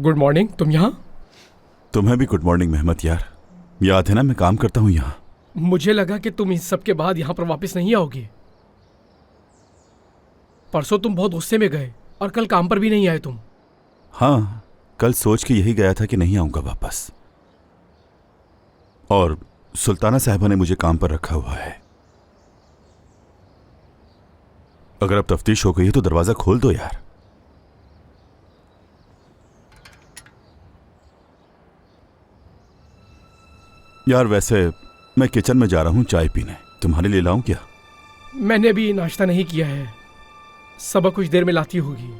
Good morning. तुम यहाँ? तुम्हें भी गुड मॉर्निंग मेहमत यार। याद है ना मैं काम करता हूँ यहाँ। मुझे लगा कि तुम इस सब के बाद यहाँ पर वापस नहीं आओगे। परसों तुम बहुत गुस्से में गए और कल काम पर भी नहीं आए तुम। हाँ, कल सोच के यही गया था कि नहीं आऊंगा वापस, और सुल्ताना साहिबा ने मुझे काम पर रखा हुआ है। अगर अब तफ्तीश हो गई है तो दरवाजा खोल दो यार। यार वैसे मैं किचन में जा रहा हूँ चाय पीने, तुम्हारे लिए लाऊं क्या? मैंने अभी नाश्ता नहीं किया है, सबा कुछ देर में लाती होगी।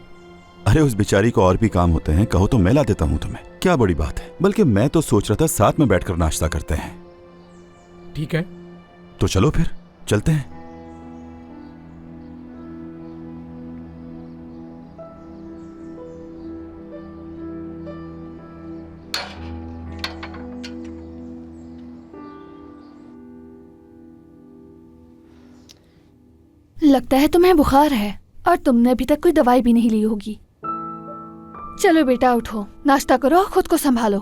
अरे उस बेचारी को और भी काम होते हैं, कहो तो मैं ला देता हूँ तुम्हें, क्या बड़ी बात है। बल्कि मैं तो सोच रहा था साथ में बैठकर नाश्ता करते हैं। ठीक है, तो चलो फिर चलते हैं। लगता है तुम्हें बुखार है और तुमने अभी तक कोई दवाई भी नहीं ली होगी। चलो बेटा उठो, नाश्ता करो, खुद को संभालो।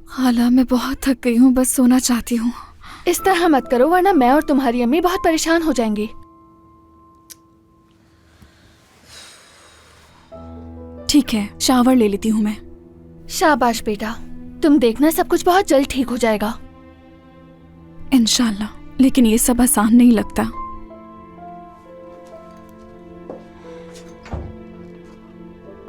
खाला मैं बहुत थक गई हूँ, बस सोना चाहती हूँ। इस तरह मत करो वरना मैं और तुम्हारी अम्मी बहुत परेशान हो जाएंगे। ठीक है, शावर ले लेती हूँ मैं। शाबाश बेटा, तुम देखना सब कुछ बहुत जल्द ठीक हो जाएगा। इंशाल्लाह, लेकिन ये सब आसान नहीं लगता।